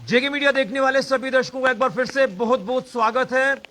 जेके media देखने वाले सभी दर्शकों का एक बार फिर से बहुत बहुत स्वागत है।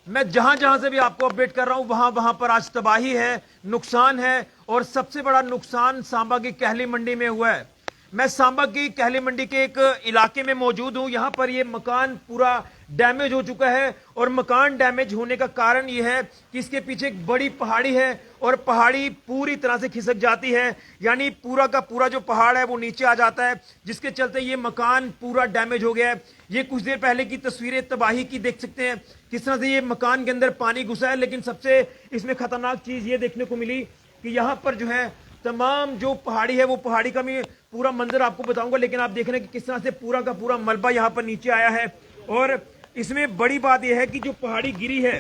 मैं जहां जहां से भी आपको अपडेट कर रहा हूं वहां वहां पर आज तबाही है, नुकसान है और सबसे बड़ा नुकसान सांबा की कहली मंडी में हुआ है। मैं सांबा की कहली मंडी के एक इलाके में मौजूद हूं। यहां पर यह मकान पूरा डैमेज हो चुका है और मकान डैमेज होने का कारण यह है कि इसके पीछे एक बड़ी पहाड़ी है और पहाड़ी पूरी तरह से खिसक जाती है, यानी पूरा का पूरा जो पहाड़ है वो नीचे आ जाता है, जिसके चलते ये मकान पूरा डैमेज हो गया है। ये कुछ देर पहले की तस्वीरें तबाही की देख सकते हैं, किस तरह से ये मकान के अंदर पानी घुसा है। लेकिन सबसे इसमें खतरनाक चीज ये देखने को मिली कि यहाँ पर जो है तमाम जो पहाड़ी है वो पहाड़ी का मैं पूरा मंजर आपको बताऊंगा, लेकिन आप देख रहे हैं कि किस तरह से पूरा का पूरा मलबा यहाँ पर नीचे आया है। और इसमें बड़ी बात यह है कि जो पहाड़ी गिरी है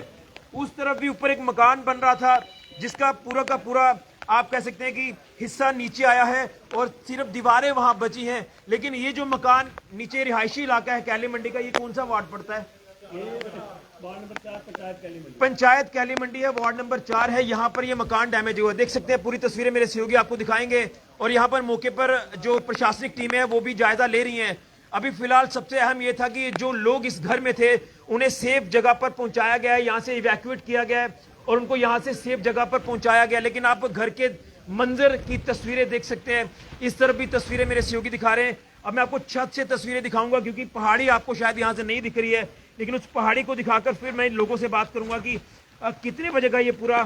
उस तरफ भी ऊपर एक मकान बन रहा था, जिसका पूरा का पूरा आप कह सकते हैं कि हिस्सा नीचे आया है और सिर्फ दीवारें वहां बची हैं। लेकिन ये जो मकान नीचे रिहायशी इलाका है कहली मंडी का, ये कौन सा वार्ड पड़ता है? वार्ड नंबर 4 पंचायत कहली मंडी है, वार्ड नंबर 4 है। यहाँ पर ये मकान डैमेज हुआ, देख सकते हैं। पूरी तस्वीरें मेरे सहयोगी आपको दिखाएंगे और यहाँ पर मौके पर जो प्रशासनिक टीम है वो भी जायजा ले रही है। अभी फिलहाल सबसे अहम यह था कि जो लोग इस घर में थे उन्हें सेफ जगह पर पहुंचाया गया है, यहाँ से इवैक्यूएट किया गया है और उनको यहाँ से सेफ जगह पर पहुंचाया गया। लेकिन आप घर के मंजर की तस्वीरें देख सकते हैं, इस तरफ भी तस्वीरें मेरे सहयोगी दिखा रहे हैं। अब मैं आपको छत से तस्वीरें दिखाऊंगा क्योंकि पहाड़ी आपको शायद यहाँ से नहीं दिख रही है, लेकिन उस पहाड़ी को दिखाकर फिर मैं इन लोगों से बात करूंगा कि कितने बजे का ये पूरा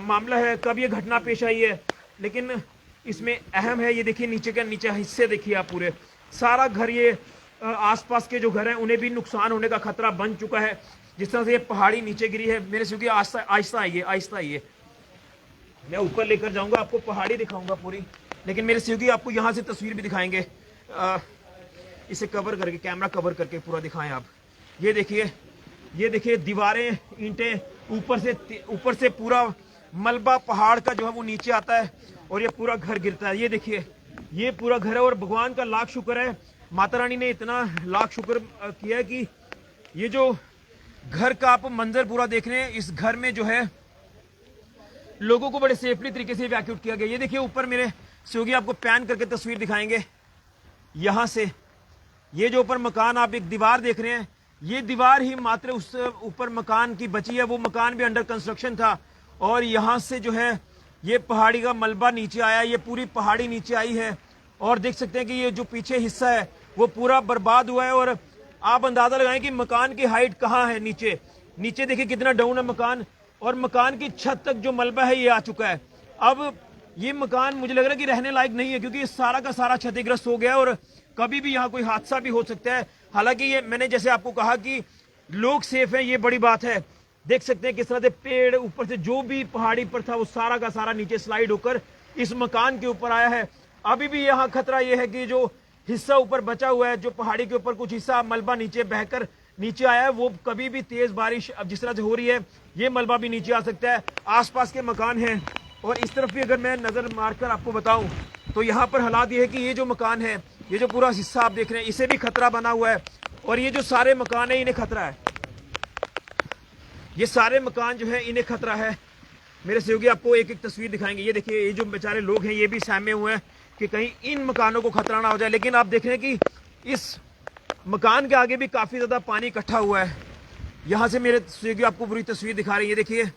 मामला है, कब ये घटना पेश आई है। लेकिन इसमें अहम है, ये देखिए नीचे के नीचे हिस्से देखिए आप, पूरे सारा घर, ये आसपास के जो घर हैं उन्हें भी नुकसान होने का खतरा बन चुका है। जिस तरह से ये पहाड़ी नीचे गिरी है, मेरे से आहिस्ता आहिस्ता आइए, आहिस्ता आइए, मैं ऊपर लेकर जाऊंगा, आपको पहाड़ी दिखाऊंगा पूरी। लेकिन मेरे सहयोगी आपको यहाँ से तस्वीर भी दिखाएंगे, इसे कवर करके, कैमरा कवर करके पूरा दिखाएं आप। ये देखिए दीवारें, ईंटें, ऊपर से पूरा मलबा पहाड़ का जो है वो नीचे आता है और ये पूरा घर गिरता है। ये देखिए ये पूरा घर है और भगवान का लाख शुक्र है, माता रानी ने इतना लाख शुक्र किया है कि ये जो घर का आप मंजर पूरा देख रहे हैं, इस घर में जो है लोगों को बड़े सेफली तरीके से इवैक्यूएट किया गया। ये देखिए ऊपर मेरे सहयोगी आपको पैन करके तस्वीर दिखाएंगे यहां से। ये जो ऊपर मकान आप एक दीवार देख रहे हैं, ये दीवार ही मात्र उस ऊपर मकान की बची है, वो मकान भी अंडर कंस्ट्रक्शन था और यहां से जो है ये पहाड़ी का मलबा नीचे आया, ये पूरी पहाड़ी नीचे आई है और देख सकते हैं कि ये जो पीछे हिस्सा है वो पूरा बर्बाद हुआ है। और आप अंदाजा लगाएं कि मकान की हाइट कहां है, नीचे देखिए कितना डाउन है मकान और मकान की छत तक जो मलबा है ये आ चुका है। अब ये मकान मुझे लग रहा है कि रहने लायक नहीं है क्योंकि सारा का सारा क्षतिग्रस्त हो गया और कभी भी यहाँ कोई हादसा भी हो सकता है। हालांकि ये मैंने जैसे आपको कहा कि लोग सेफ हैं, ये बड़ी बात है। देख सकते हैं किस तरह से पेड़ ऊपर से जो भी पहाड़ी पर था वो सारा का सारा नीचे स्लाइड होकर इस मकान के ऊपर आया है। अभी भी यहाँ खतरा यह है कि जो हिस्सा ऊपर बचा हुआ है, जो पहाड़ी के ऊपर कुछ हिस्सा मलबा नीचे बहकर नीचे आया है, वो कभी भी तेज बारिश अब जिस तरह से हो रही है ये मलबा भी नीचे आ सकता है। आसपास के मकान हैं और इस तरफ भी अगर मैं नजर मारकर आपको बताऊं तो यहाँ पर हालात ये है कि ये जो मकान है, ये जो पूरा हिस्सा आप देख रहे हैं, इसे भी खतरा बना हुआ है और ये जो सारे मकान है इन्हें खतरा है, ये सारे मकान जो है इन्हें खतरा है। मेरे सहयोगी आपको एक एक तस्वीर दिखाएंगे। ये देखिए ये जो बेचारे लोग हैं ये भी सहमे हुए हैं कि कहीं इन मकानों को खतरा ना हो जाए। लेकिन आप देख रहे हैं कि इस मकान के आगे भी काफी ज्यादा पानी इकट्ठा हुआ है। यहां से मेरे सहयोगी आपको पूरी तस्वीर दिखा रही है। देखिए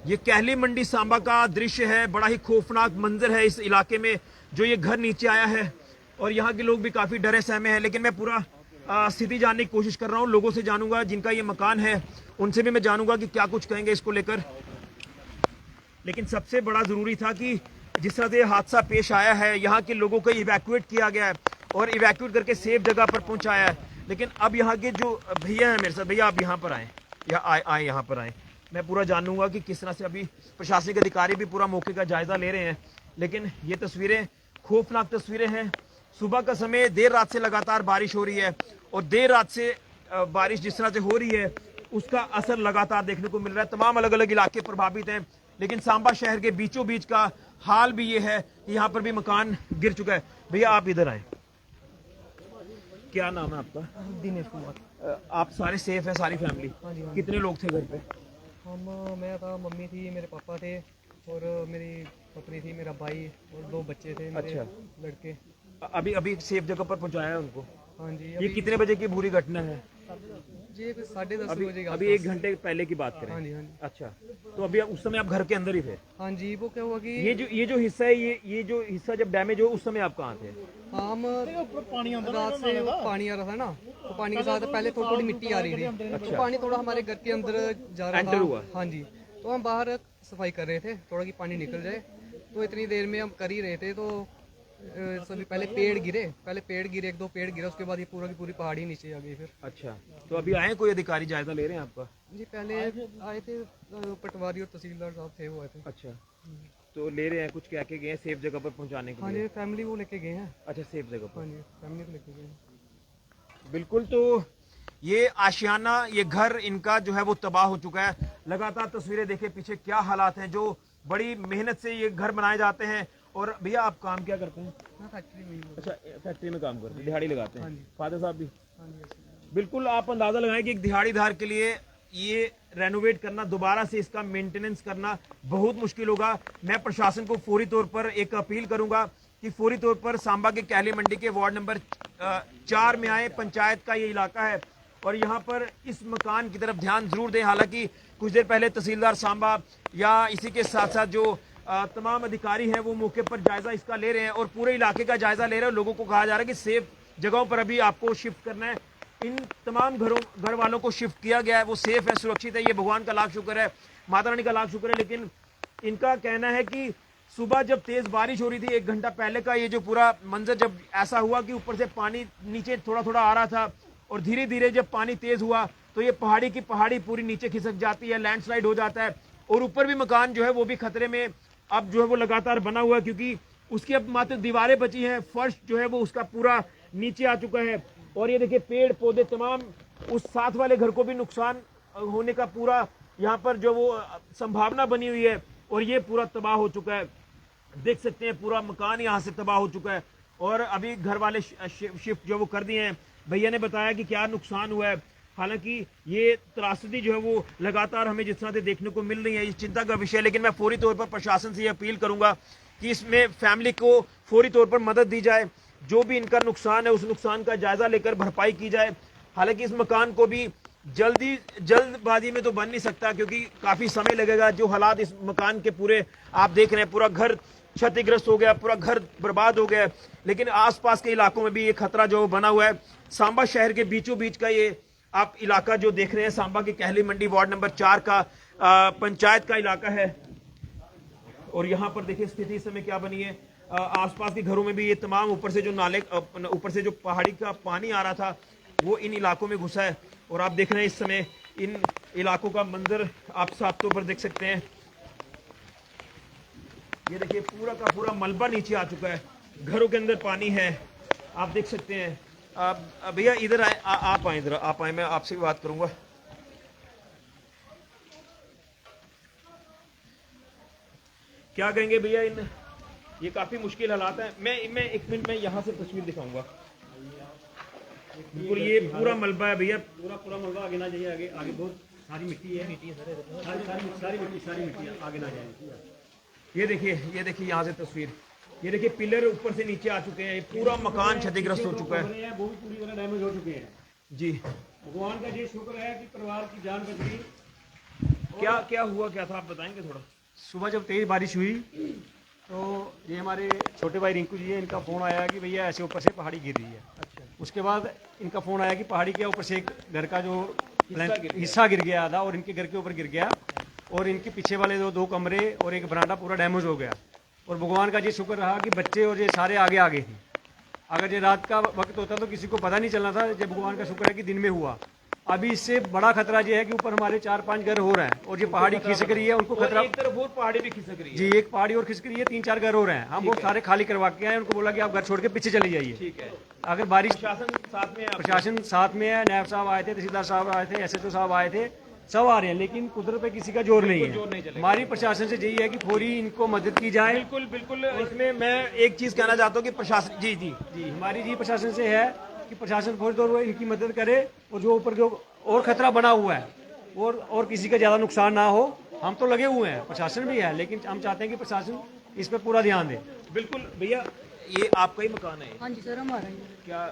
ये कहली मंडी सांबा का दृश्य है, बड़ा ही खौफनाक मंजर है इस इलाके में जो ये घर नीचे आया है और यहाँ के लोग भी काफी डरे सहमे हैं। लेकिन मैं पूरा स्थिति जानने की कोशिश कर रहा हूँ, लोगों से जानूंगा जिनका ये मकान है, उनसे भी मैं जानूंगा कि क्या कुछ कहेंगे इसको लेकर। लेकिन सबसे बड़ा जरूरी था कि जिस तरह से हादसा पेश आया है, यहाँ के लोगों को इवैक्यूएट किया गया है और इवैक्यूएट करके सेफ जगह पर पहुंचाया है। लेकिन अब यहाँ के जो भैया हैं मेरे साथ, भैया आप यहाँ पर आए, आए यहाँ पर आए, मैं पूरा जानूंगा कि किस तरह से अभी प्रशासनिक अधिकारी भी पूरा मौके का जायजा ले रहे हैं। लेकिन ये तस्वीरें खौफनाक तस्वीरें हैं। सुबह का समय, देर रात से लगातार बारिश हो रही है और देर रात से बारिश जिस तरह से हो रही है उसका असर लगातार देखने को मिल रहा है। तमाम अलग अलग इलाके प्रभावित हैं, लेकिन सांबा शहर के बीचों बीच का हाल भी ये है कि यहाँ पर भी मकान गिर चुका है। भैया आप इधर आए, क्या नाम है आपका? दिनेश कुमार। आप सारे सेफ हैं, सारी फैमिली? हाँ जी, हाँ। कितने लोग थे घर पे? मैं था, मम्मी थी, मेरे पापा थे और मेरी पत्नी थी, मेरा भाई और 2 बच्चे थे मेरे। अच्छा। लड़के। अभी अभी सेफ जगह पर पहुंचाया है उनको? हाँ जी ये कितने बजे की पूरी घटना है? जी 10:30 अभी बजे के अभी 1 घंटे पहले की बात करें। हाँ जी हाँ जी अच्छा, तो अभी उस समय आप घर के अंदर ही थे? हाँ जी। वो क्या हुआ कि ये जो हिस्सा है, ये जो हिस्सा जब डैमेज हो उस समय आप कहाँ थे? हम रात से वो पानी आ रहा था ना, तो पानी के साथ पहले थोड़ी थोड़ी मिट्टी आ रही थी, तो पानी थोड़ा हमारे घर के अंदर जा रहा एंटर था। हुआ? हाँ जी, तो हम बाहर सफाई कर रहे थे थोड़ा कि पानी निकल जाए, तो इतनी देर में हम कर ही रहे थे, तो सभी पहले पेड़ गिरे, 1-2 पेड़ गिरे, उसके बाद ये पूरा की पूरी पहाड़ी नीचे आ गई फिर। अच्छा, तो अभी आए कोई अधिकारी जायजा ले रहे हैं आपका? जी पहले आए थे पटवारी और तहसीलदार साहब थे, वो आए थे। अच्छा, तो ले रहे हैं, कुछ कह के गए हैं सेफ जगह पर पहुंचाने के हाँ लिए? जी फैमिली को लेके गए हैं। अच्छा, सेफ जगह पर। हाँ जी फैमिली को लेके गए हैं। बिल्कुल, तो ये आशियाना, ये घर इनका जो है वो तबाह हो चुका है। लगातार तस्वीरें देखें पीछे क्या हालात हैं, जो बड़ी मेहनत से ये घर बनाए जाते हैं। और भैया आप काम क्या करते हैं? मैं फैक्ट्री में ही हूँ। अच्छा, फैक्ट्री में काम करते हैं, दिहाड़ी लगाते हाँ हैं? जी। फादर साहब भी? हाँ जी ऐसे। बिल्कुल, आप अंदाजा लगाएं कि एक दिहाड़ीदार के लिए ये रेनोवेट करना, दोबारा से इसका मेंटेनेंस करना बहुत मुश्किल होगा। मैं प्रशासन को फौरी तौर पर एक अपील करूंगा कि फौरी तौर पर सांबा के कहली मंडी के वार्ड नंबर 4 में आए, पंचायत का ये इलाका है, और यहाँ पर इस मकान की तरफ ध्यान जरूर दें। हालांकि कुछ देर पहले तहसीलदार सांबा या इसी के साथ साथ जो तमाम अधिकारी हैं वो मौके पर जायजा इसका ले रहे हैं और पूरे इलाके का जायजा ले रहे हैं। लोगों को कहा जा रहा है कि सेफ जगहों पर अभी आपको शिफ्ट करना है। इन तमाम घर वालों को शिफ्ट किया गया है, वो सेफ है, सुरक्षित है, ये भगवान का लाख शुक्र है, माता रानी का लाख शुक्र है। लेकिन इनका कहना है कि सुबह जब तेज बारिश हो रही थी, 1 घंटा पहले का ये जो पूरा मंजर जब ऐसा हुआ कि ऊपर से पानी नीचे थोड़ा थोड़ा आ रहा था, और धीरे धीरे जब पानी तेज हुआ तो ये पहाड़ी की पहाड़ी पूरी नीचे खिसक जाती है, लैंडस्लाइड हो जाता है, और ऊपर भी मकान जो है वो भी खतरे में अब जो है वो लगातार बना हुआ है, क्योंकि उसकी अब मात्र दीवारें बची हैं, फर्श जो है वो उसका पूरा नीचे आ चुका है। और ये देखिए पेड़ पौधे तमाम, उस साथ वाले घर को भी नुकसान होने का पूरा यहाँ पर जो वो संभावना बनी हुई है, और ये पूरा तबाह हो चुका है। देख सकते हैं पूरा मकान यहाँ से तबाह हो चुका है, और अभी घर वाले शिफ्ट जो वो कर दिए हैं। भैया ने बताया कि क्या नुकसान हुआ है। हालांकि ये त्रासदी जो है वो लगातार हमें जिस तरह से देखने को मिल रही है, ये चिंता का विषय है। लेकिन मैं फौरी तौर पर प्रशासन से ये अपील करूंगा कि इसमें फैमिली को फौरी तौर पर मदद दी जाए, जो भी इनका नुकसान है उस नुकसान का जायजा लेकर भरपाई की जाए। हालांकि इस मकान को भी जल्दबाजी में तो बन नहीं सकता, क्योंकि काफी समय लगेगा। जो हालात इस मकान के पूरे आप देख रहे हैं, पूरा घर क्षतिग्रस्त हो गया, पूरा घर बर्बाद हो गया। लेकिन आसपास के इलाकों में भी ये खतरा जो बना हुआ है। सांबा शहर के बीचों बीच का ये आप इलाका जो देख रहे हैं, सांबा की कहली मंडी वार्ड नंबर 4 का पंचायत का इलाका है। और यहाँ पर देखिए स्थिति इस समय क्या बनी है। आसपास के घरों में भी ये तमाम ऊपर से जो नाले, ऊपर से जो पहाड़ी का पानी आ रहा था वो इन इलाकों में घुसा है। और आप देख रहे हैं इस समय इन इलाकों का मंजर आप साफ तौर पर देख सकते हैं। ये देखिए पूरा का पूरा मलबा नीचे आ चुका है, घरों के अंदर पानी है, आप देख सकते हैं। भैया इधर आए, आप आए, इधर आप आए, मैं आपसे भी बात करूंगा। क्या कहेंगे भैया, इन ये काफी मुश्किल हालात है। मैं 1 मिनट में यहाँ से तस्वीर दिखाऊंगा। बिल्कुल ये पूरा मलबा है भैया, पूरा मलबा आगे ना जाइए, आगे बहुत सारी मिट्टी है सारी मिट्टी आगे ना जाइए। ये देखिए यहाँ से तस्वीर, ये देखिए पिलर ऊपर से नीचे आ चुके हैं, ये पूरा मकान क्षतिग्रस्त हो चुका है। वो भी पूरी तरह डैमेज हो चुके हैं। जी, भगवान का ये शुक्र है कि परिवार की जान बच गई। क्या हुआ, क्या था आप बताएंगे थोड़ा? सुबह जब तेज बारिश हुई तो ये हमारे छोटे भाई रिंकू जी है, इनका फ़ोन आया कि भैया ऐसे ऊपर से पहाड़ी गिर रही है। अच्छा, उसके बाद इनका फ़ोन आया कि पहाड़ी के ऊपर से एक घर का जो हिस्सा गिर गया आधा, और इनके घर के ऊपर गिर गया, और इनके पीछे वाले दो कमरे और एक बरामदा पूरा डैमेज हो गया। और भगवान का ये शुक्र रहा कि बच्चे और ये सारे आगे थे। अगर ये रात का वक्त होता तो किसी को पता नहीं चलना था। जब भगवान का शुक्र है कि दिन में हुआ। अभी इससे बड़ा खतरा ये है कि ऊपर हमारे 4-5 घर हो रहे हैं, और ये पहाड़ी खिसक रही है, उनको खतरा। एक तरफ और पहाड़ी भी खिसक रही है। जी, एक पहाड़ी और खिसक रही है, 3-4 घर हो रहे हैं। हम वो सारे खाली करवा के आए, उनको बोला कि आप घर छोड़ के पीछे चले जाइए। ठीक है, अगर बारिश, प्रशासन साथ में है, नायब साहब आए थे, तहसीलदार साहब आए थे, SHO साहब आए थे, सब आ रहे हैं, लेकिन कुदरत पे किसी का जोर नहीं है। हमारी प्रशासन से यही है कि फौरी इनको मदद की जाए। बिल्कुल इसमें मैं एक चीज कहना चाहता हूँ कि प्रशासन जी हमारी प्रशासन से है कि प्रशासन फौरी तौर पर इनकी मदद करे, और जो ऊपर जो और खतरा बना हुआ है और किसी का ज्यादा नुकसान ना हो। हम तो लगे हुए हैं, प्रशासन भी है, लेकिन हम चाहते हैं कि प्रशासन इस पर पूरा ध्यान दे। बिल्कुल भैया, ये आपका ही मकान है? हाँ जी सर, हमारा ही है। क्या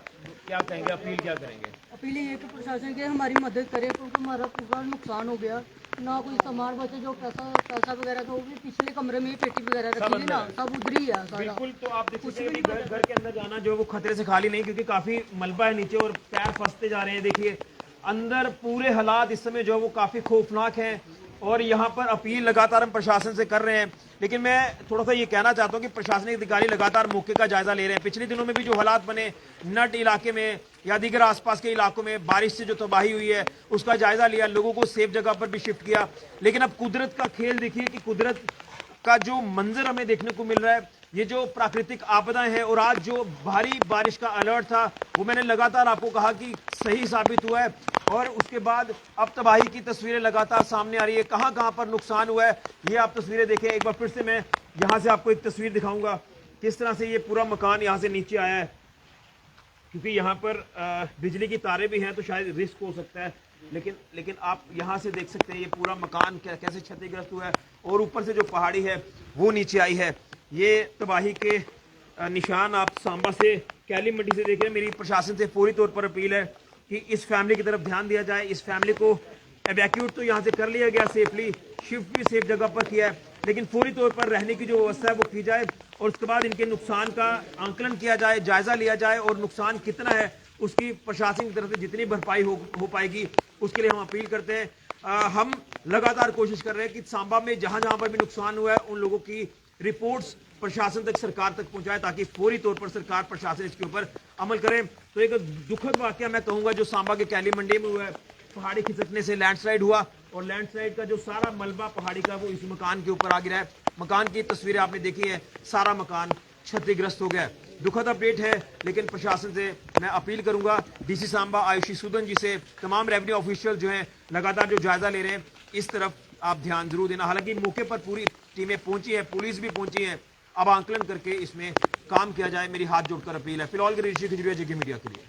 क्या कहेंगे, अपील क्या करेंगे? अपील ये कि प्रशासन के हमारी मदद करे, क्योंकि हमारा पूरा नुकसान हो गया। ना कोई सामान बचे, जो पैसा वगैरह था वो भी पिछले कमरे में ही पेटी वगैरह रखी थी ना, सब उधर ही है सारा। बिल्कुल, तो आप देख सकते हैं कि घर के अंदर जाना जो है वो खतरे से खाली नहीं, क्योंकि काफी मलबा है नीचे और पैर फंसते जा रहे हैं। देखिए अंदर पूरे हालात इस समय जो है वो काफी खौफनाक हैं और यहाँ पर अपील लगातार हम प्रशासन से कर रहे हैं। लेकिन मैं थोड़ा सा ये कहना चाहता हूँ कि प्रशासनिक अधिकारी लगातार मौके का जायजा ले रहे हैं। पिछले दिनों में भी जो हालात बने नट इलाके में या दीगर आसपास के इलाकों में बारिश से जो तबाही हुई है उसका जायजा लिया, लोगों को सेफ जगह पर भी शिफ्ट किया। लेकिन अब कुदरत का खेल देखिए कि कुदरत का जो मंजर हमें देखने को मिल रहा है, ये जो प्राकृतिक आपदाएं हैं और आज जो भारी बारिश का अलर्ट था वो मैंने लगातार आपको कहा कि सही साबित हुआ है। और उसके बाद अब तबाही की तस्वीरें लगातार सामने आ रही है, कहां कहां पर नुकसान हुआ है ये आप तस्वीरें देखें। एक बार फिर से मैं यहां से आपको एक तस्वीर दिखाऊंगा किस तरह से ये पूरा मकान यहां से नीचे आया है, क्योंकि यहाँ पर बिजली की तारें भी हैं तो शायद रिस्क हो सकता है। लेकिन आप यहाँ से देख सकते हैं ये पूरा मकान कैसे क्षतिग्रस्त हुआ है और ऊपर से जो पहाड़ी है वो नीचे आई है। ये तबाही के निशान आप सांबा से, कैली मंडी से देख रहे हैं। मेरी प्रशासन से पूरी तौर पर अपील है कि इस फैमिली की तरफ ध्यान दिया जाए। इस फैमिली को एवैक्यूट तो यहाँ से कर लिया गया सेफली, शिफ्ट भी सेफ जगह पर किया है, लेकिन पूरी तौर पर रहने की जो व्यवस्था है वो की जाए और उसके बाद इनके नुकसान का आंकलन किया जाए, जायजा लिया जाए और नुकसान कितना है उसकी प्रशासन की तरफ से जितनी भरपाई हो पाएगी उसके लिए हम अपील करते हैं। हम लगातार कोशिश कर रहे हैं कि सांबा में जहां जहां पर भी नुकसान हुआ है उन लोगों की रिपोर्ट्स प्रशासन तक, सरकार तक पहुंचाए ताकि फौरी तौर पर सरकार प्रशासन इसके ऊपर अमल करे। तो एक दुखद वाकया मैं कहूंगा जो सांबा के कैली मंडी में हुआ है, पहाड़ी खिसकने से लैंडस्लाइड हुआ और लैंडस्लाइड का जो सारा मलबा पहाड़ी का वो इस मकान के ऊपर आ गिरा है। मकान की तस्वीरें आपने देखी है, सारा मकान क्षतिग्रस्त हो गया है। दुखद अपडेट है, लेकिन प्रशासन से मैं अपील करूंगा, डीसी सांबा आयुषी सूदन जी से, तमाम रेवेन्यू ऑफिशियल जो हैं लगातार जो जायजा ले रहे हैं इस तरफ आप ध्यान जरूर देना। हालांकि मौके पर पूरी टीमें पहुंची है, पुलिस भी पहुंची है, अब आंकलन करके इसमें काम किया जाए, मेरी हाथ जोड़कर अपील है। फिलहाल के ऋषि खजूरिया जी की मीडिया के लिए।